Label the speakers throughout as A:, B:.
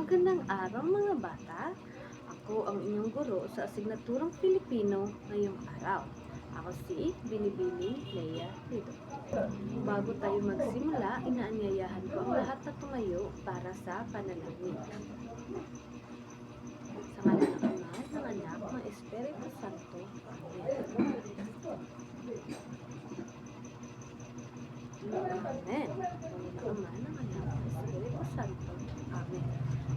A: Magandang araw mga bata. Ako ang inyong guro sa asignaturang Filipino ngayong araw. Ako si Binibini Leia Rido. Bago tayo magsimula, inaanyayahan ko ang lahat na tumayo para sa panalangin. Sa ngalan ng Ama, ng Anak, ng Espiritu Santo. Amen. Amen. Sa Ama, ng Anak, ng Espiritu Santo. Amen.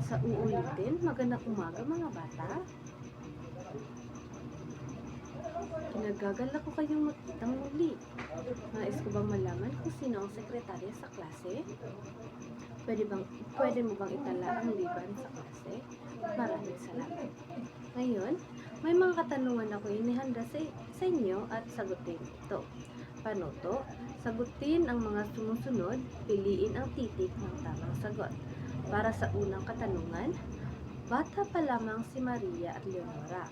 A: Sa uulitin, magandang umaga mga bata. Kinagagalak ko kayong makitang muli. Nais ko bang malaman kung sino ang sekretarya sa klase? Pwede mo bang itala ang liban sa klase? Maraming salamat. Ngayon, may mga katanungan ako inihanda sa inyo at sagutin ito. Panuto, sagutin ang mga sumusunod, piliin ang titik ng tamang sagot. Para sa unang katanungan, bata pa lamang si Maria at Leonora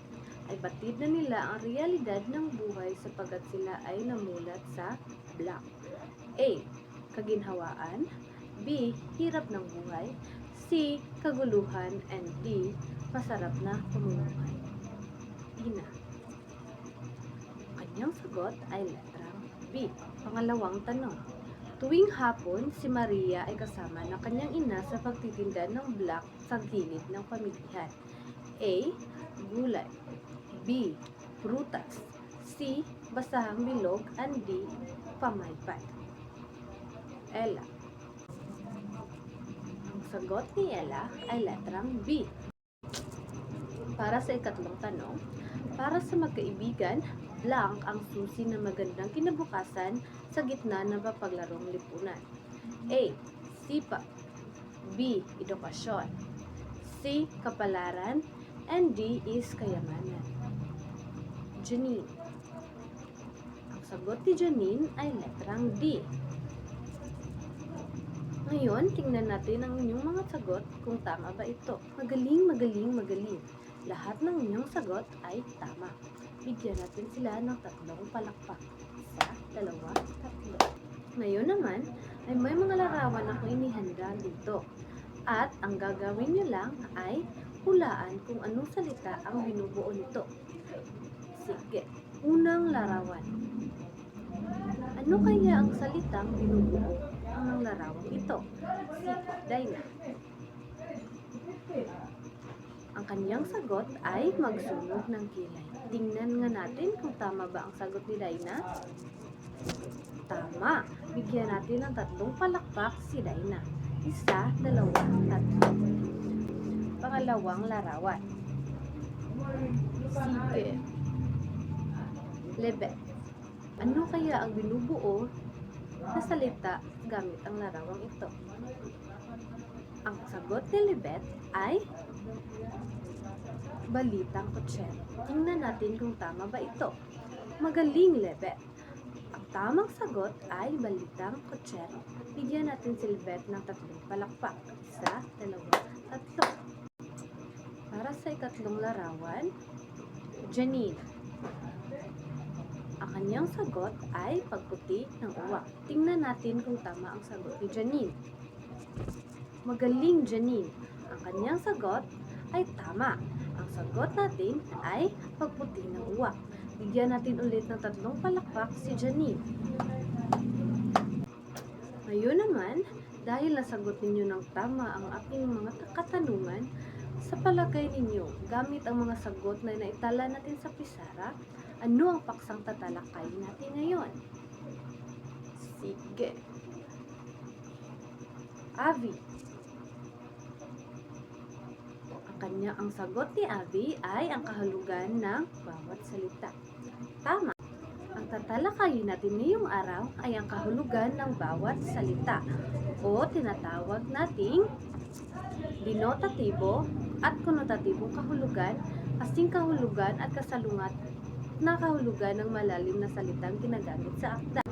A: ay batid na nila ang realidad ng buhay sapagkat sila ay namulat sa blank. A. Kaginhawaan. B. Hirap ng buhay. C. Kaguluhan. And D. Masarap na pamumuhay. Ina. Kanyang sagot ay letrang B. Pangalawang tanong. Tuwing hapon, si Maria ay kasama ng kanyang ina sa pagtitinda ng black sa gilid ng pamilihan. A. Gulay. B. Prutas. C. Basahang bilog. And D. Pamaypay. Ella. Ang sagot ni Ella ay letrang B. Para sa ikatlong tanong, para sa magkaibigan, blank ang susi ng magandang kinabukasan sa gitna ng papaglarong lipunan. A. Sipa. B. Edukasyon. C. Kapalaran. And D is kayamanan. Janine. Ang sagot ni Janine ay letrang D. Ngayon, tingnan natin ang inyong mga sagot kung tama ba ito. Magaling, magaling, magaling. Lahat ng inyong sagot ay tama. Bigyan natin sila ng 3 palakpak. 1, 2, 3. Ngayon naman, ay may mga larawan akong inihanda dito. At ang gagawin nyo lang ay hulaan kung anong salita ang binubuo nito. Sige, unang larawan. Ano kaya ang salitang binubuo ng larawang ito? Si Dina. Ang kanyang sagot ay magsunog ng kilay. Tingnan nga natin kung tama ba ang sagot ni Dina. Tama. Bigyan natin ng 3 palakpak si Dina. 1, 2, 3. Pangalawang larawan. Sige. Lebet. Ano kaya ang binubuo na salita gamit ang larawang ito? Ang sagot ni Lebet ay balitang kutsero. Tingnan natin kung tama ba ito. Magaling, Lebet. Ang tamang sagot ay balitang kutsero. Bigyan natin si Lebet ng 3 palakpak. 1, 2, 3. Para sa ikatlong larawan, Janine. Ang kanyang sagot ay pagputi ng uwak. Tingnan natin kung tama ang sagot ni Janine. Magaling, Janine. Ang kanyang sagot ay tama. Ang sagot natin ay pagputi ng uwak. Bigyan natin ulit ng 3 palakpak si Janine. Ngayon naman, dahil nasagot ninyo ng tama ang aking mga katanungan, sa palagay ninyo, gamit ang mga sagot na naitala natin sa pisara, ano ang paksang tatalakayin natin ngayon? Sige. Avi. Ang sagot ni Avi ay ang kahulugan ng bawat salita. Tama. Ang tatalakayin natin ngayong araw ay ang kahulugan ng bawat salita o tinatawag nating denotatibo at konotatibong kahulugan, kasing kahulugan at kasalungat na kahulugan ng malalim na salitang ginagamit sa akda.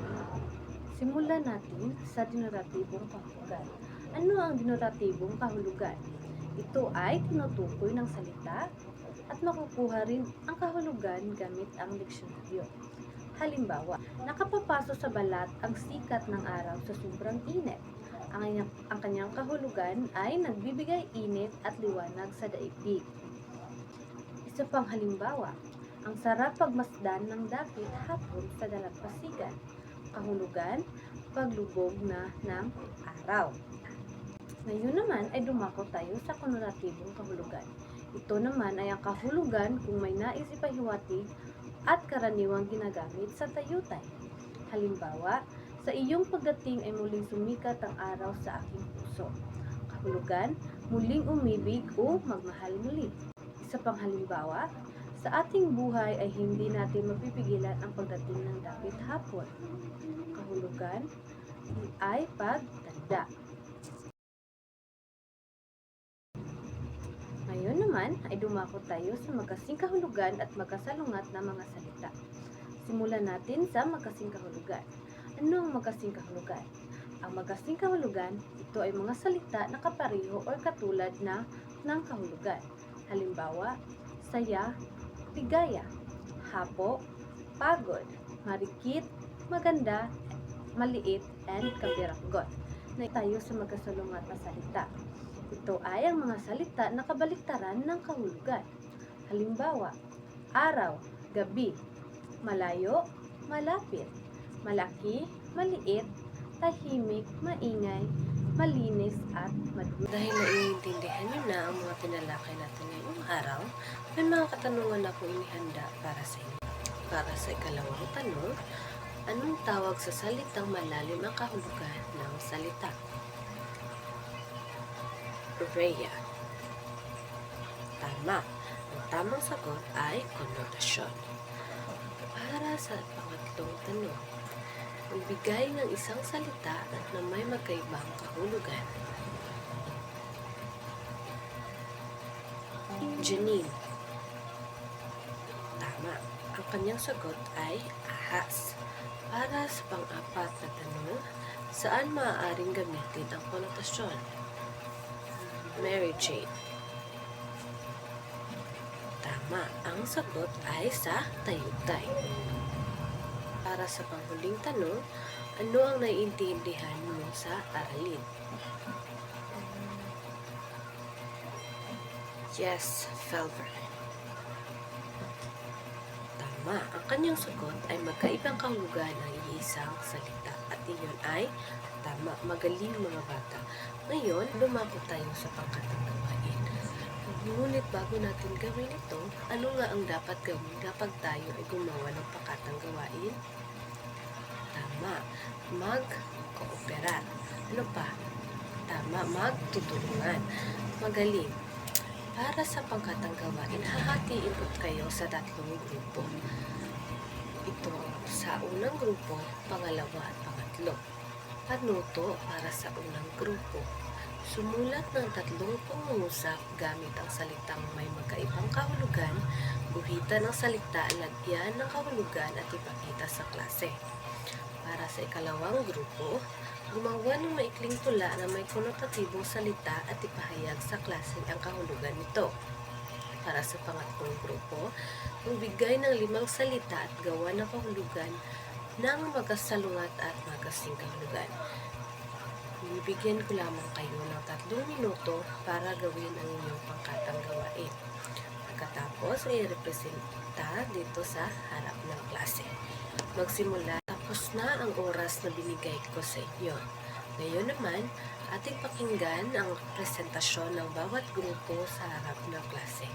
A: Simulan natin sa denotatibong kahulugan. Ano ang denotatibong kahulugan? Ito ay tinutukoy ng salita at makukuha rin ang kahulugan gamit ang diksyonaryo. Halimbawa, nakapapasok sa balat ang sikat ng araw sa sobrang init. Ang kanyang kahulugan ay nagbibigay init init at liwanag sa daigdig. Isa pang halimbawa, ang sarap pagmasdan ng dapit hapon sa dalampasigan. Kahulugan, paglubog na ng araw. Ngayon naman ay dumako tayo sa konotatibong kahulugan. Ito naman ay ang kahulugan kung may nais ipahiwatig at karaniwang ginagamit sa tayutay. Halimbawa, sa iyong pagdating ay muling sumikat ang araw sa aking puso. Kahulugan, muling umibig o magmahal muli. Isa pang halimbawa, sa ating buhay ay hindi natin mapipigilan ang pagdating ng dapit hapon. Kahulugan ay pagtanda. Ngayon naman ay dumako tayo sa magkasing kahulugan at magkasalungat na mga salita. Simulan natin sa magkasing kahulugan. Ano ang magkasing kahulugan? Ang magkasing kahulugan, ito ay mga salita na kapareho o katulad ng kahulugan. Halimbawa, saya, ligaya, hapo, pagod, marikit, maganda, maliit, and kabiranggot. Na tayo sa magkasalungat na salita. Ito ay ang mga salita na kabaliktaran ng kahulugan. Halimbawa, araw, gabi, malayo, malapit, malaki, maliit, tahimik, maingay, malinis, at madumi. Dahil naiintindihan nyo na ang mga tinalakay natin ngayong araw, may mga katanungan akong inihanda para sa inyo. Para sa ikalawang tanong, anong tawag sa salitang malalim ang kahulugan ng salita? Rhea. Tama. Ang tamang sagot ay konotasyon. Para sa pangatlong tanong, magbigay ng isang salita na may magkaibang kahulugan. Janine. Tama. Ang kanyang sagot ay ahas. Para sa pang-apat na tanong, saan maaaring gamitin ang konotasyon? Mary Jane. Tama. Ang sagot ay sa tayutay. Para sa panghuling tanong, ano ang naiintindihan mo sa aralin? Yes, Felber. Tama. Ang kanyang sagot ay magkaibang kahulugan ng iisang salita at iyon ay tama. Magaling mga bata. Ngayon, lumako tayo sa pangkatang gawain. Ngunit bago natin gawin ito, ano nga ang dapat gawin kapag tayo ay gumawa ng pakatang gawain? Tama, mag-kooperar. Ano pa? Tama, magtutulungan. Magaling. Para sa pangkatang gawain, hahatiin ko kayo sa 3 grupo. Ito sa unang grupo, pangalawa at pangatlo. Panuto para sa unang grupo. Sumulat ng 3 pangungusap gamit ang salitang may magkaibang kahulugan, guhitan ng salita, lagyan ng kahulugan at ipakita sa klase. Para sa ikalawang grupo, gumawa ng maikling tula na may konotatibong salita at ipahayag sa klase ang kahulugan nito. Para sa pangatlong grupo, magbigay ng 5 salita at gawa ng kahulugan ng magkasalungat at magkasing kahulugan. Bibigyan ko lamang kayo ng 3 minuto para gawin ang inyong pangkatang gawain. Pagkatapos ay representa dito sa harap ng klase. Magsimula. Tapos na ang oras na binigay ko sa inyo. Ngayon naman, ating pakinggan ang presentasyon ng bawat grupo sa harap ng klase.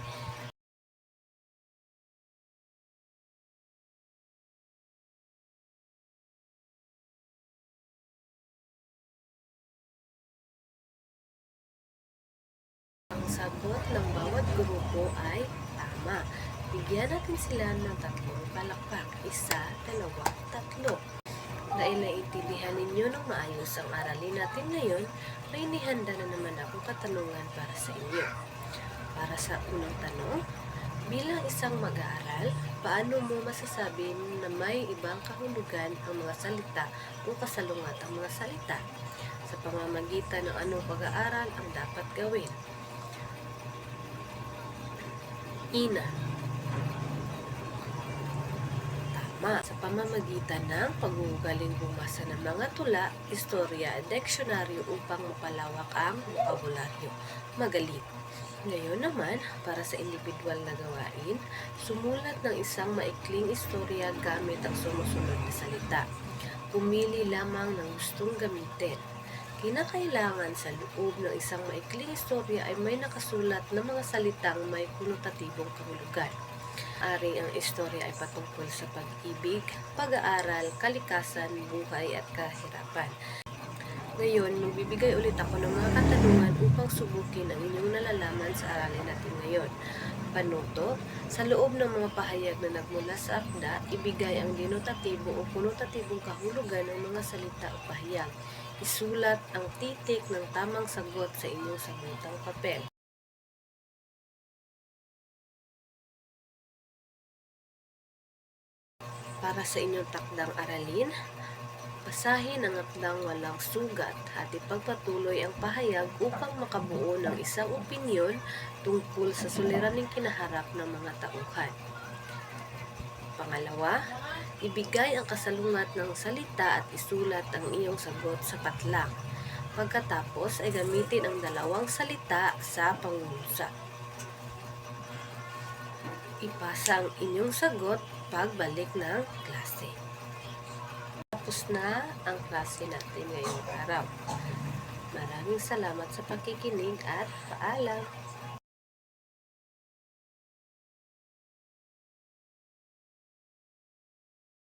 A: Ang sagot ng bawat grupo ay tama. Bigyan natin sila ng 3 palakpak. 1, 2, 3. Dahil naiintindihan ninyo ng maayos ang aralin natin ngayon, may inihanda na naman akong katanungan para sa inyo. Para sa unang tanong, bilang isang mag-aaral, paano mo masasabi na may ibang kahulugan ang mga salita o kasalungat ang mga salita? Sa pamamagitan ng anong pag-aaral ang dapat gawin? Ina. tama sa pamamagitan ng pag-uugaling bumasa ng mga tula, istorya at deksyonaryo upang mapalawak ang bokabularyo. Magaling! Ngayon naman, para sa individual na gawain, sumulat ng isang maikling istorya gamit ang sumusunod na salita. Pumili lamang ng gustong gamitin. Kinakailangan sa loob ng isang maikling istorya ay may nakasulat na mga salitang may konotatibong kahulugan. Ari ang istorya ay patungkol sa pag-ibig, pag-aaral, kalikasan, buhay at kahirapan. Ngayon, magbibigay ulit ako ng mga katanungan upang subukin ang inyong nalalaman sa aralin natin ngayon. Panuto, sa loob ng mga pahayag na nagmula sa akda, ibigay ang denotatibo o konotatibong kahulugan ng mga salita o pahayag. Isulat ang titik ng tamang sagot sa inyong sagutang papel. Para sa inyong takdang aralin, basahin ang akdang walang sugat at ipagpatuloy ang pahayag upang makabuo ng isang opinyon tungkol sa suliraning kinaharap ng mga tauhan. Pangalawa, ibigay ang kasalungat ng salita at isulat ang iyong sagot sa patlang. Pagkatapos ay gamitin ang dalawang salita sa pangungusap. Ipasa ang inyong sagot pagbalik ng klase. Tapos na ang klase natin ngayong araw. Maraming salamat sa pakikinig at paalam!